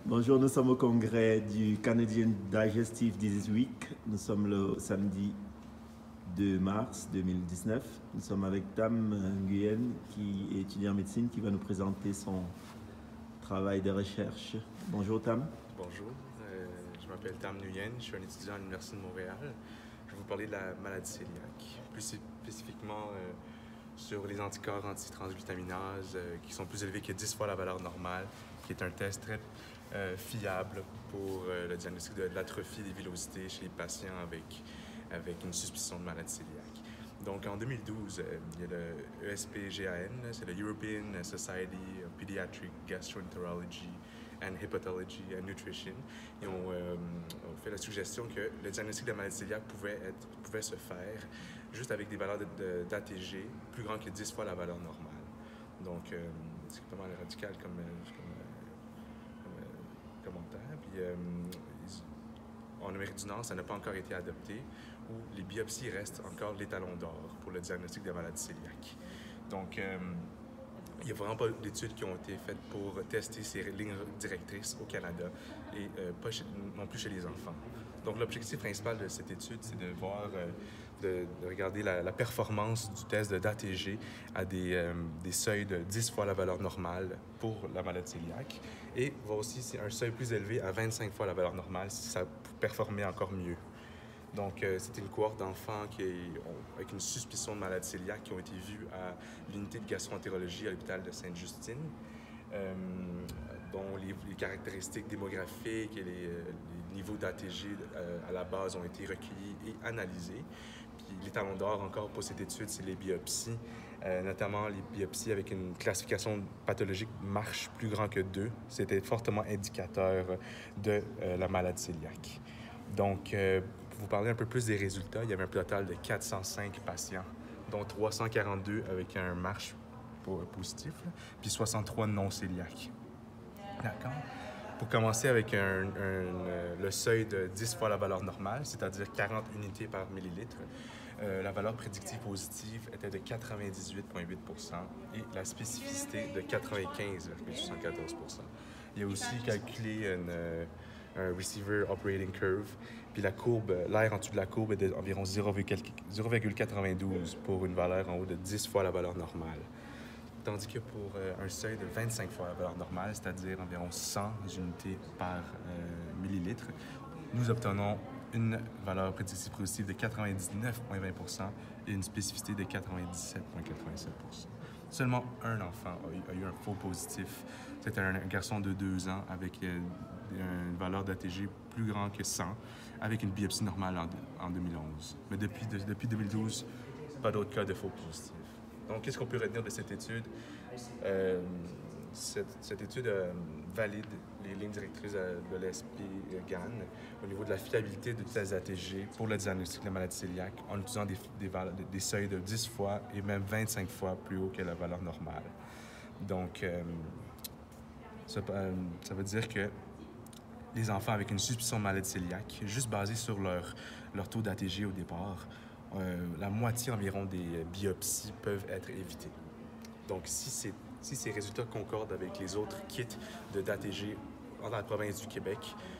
Bonjour, nous sommes au congrès du Canadian Digestive Disease Week. Nous sommes le samedi 2 mars 2019. Nous sommes avec Tam Nguyen, qui est étudiant en médecine, qui va nous présenter son travail de recherche. Bonjour Tam. Bonjour, je m'appelle Tam Nguyen, je suis un étudiant à l'Université de Montréal. Je vais vous parler de la maladie cœliaque, plus spécifiquement sur les anticorps antitransglutaminase qui sont plus élevés que 10 fois la valeur normale, qui est un test très fiable pour le diagnostic de l'atrophie des villosités chez les patients avec une suspicion de maladie cœliaque. Donc en 2012, il y a le ESPGAN, c'est le European Society of Pediatric Gastroenterology and Hepatology and Nutrition. Ils ont fait la suggestion que le diagnostic de la maladie cœliaque pouvait se faire juste avec des valeurs d'ATG plus grandes que 10 fois la valeur normale. Donc c'est pas mal radical comme commentaire. Puis, en Amérique du Nord, ça n'a pas encore été adopté, où les biopsies restent encore l'étalon d'or pour le diagnostic de la maladie cœliaque. Donc, il n'y a vraiment pas d'études qui ont été faites pour tester ces lignes directrices au Canada et pas non plus chez les enfants. Donc, l'objectif principal de cette étude, c'est de voir, de regarder la performance du test d'ATG à des seuils de 10 fois la valeur normale pour la maladie cœliaque et voir aussi si un seuil plus élevé à 25 fois la valeur normale, si ça performait encore mieux. Donc, c'était une cohorte d'enfants avec une suspicion de maladie cœliaque qui ont été vus à l'unité de gastroentérologie à l'hôpital de Sainte-Justine, dont les caractéristiques démographiques et les niveaux d'ATG à la base ont été recueillis et analysés. Puis l'étalon d'or encore pour cette étude, c'est les biopsies, notamment les biopsies avec une classification pathologique MARCH plus grand que 2. C'était fortement indicateur de la maladie cœliaque. Donc, pour vous parler un peu plus des résultats, il y avait un total de 405 patients, dont 342 avec un MARCH positif, puis 63 non cœliaques. D'accord? Pour commencer avec le seuil de 10 fois la valeur normale, c'est-à-dire 40 unités par millilitre, la valeur prédictive positive était de 98,8% et la spécificité de 95,74%. Il a aussi calculé un Receiver Operating Curve, puis l'air en dessous de la courbe est d'environ 0,92 pour une valeur en haut de 10 fois la valeur normale. Tandis que pour un seuil de 25 fois la valeur normale, c'est-à-dire environ 100 unités par millilitre, nous obtenons une valeur prédictive positive de 99,20% et une spécificité de 97,87%. Seulement un enfant a eu un faux positif. C'était un garçon de 2 ans avec une valeur d'ATG plus grande que 100, avec une biopsie normale en 2011. Mais depuis 2012, pas d'autres cas de faux positifs. Donc, qu'est-ce qu'on peut retenir de cette étude? Cette étude valide les lignes directrices de l'ESP-GAN au niveau de la fiabilité de tests ATG pour le diagnostic de la maladie cœliaque en utilisant des seuils de 10 fois et même 25 fois plus haut que la valeur normale. Donc, ça veut dire que les enfants avec une suspicion de maladie cœliaque, juste basé sur leur taux d'ATG au départ, la moitié environ des biopsies peuvent être évitées. Donc, si ces résultats concordent avec les autres kits d'ATG dans la province du Québec,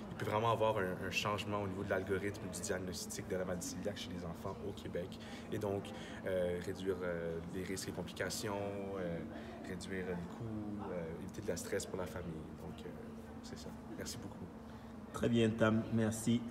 il peut vraiment avoir un changement au niveau de l'algorithme du diagnostic de la maladie cœliaque chez les enfants au Québec et donc réduire les risques et complications, réduire les coûts, éviter de la stress pour la famille. Donc, c'est ça. Merci beaucoup. Très bien Tam, merci.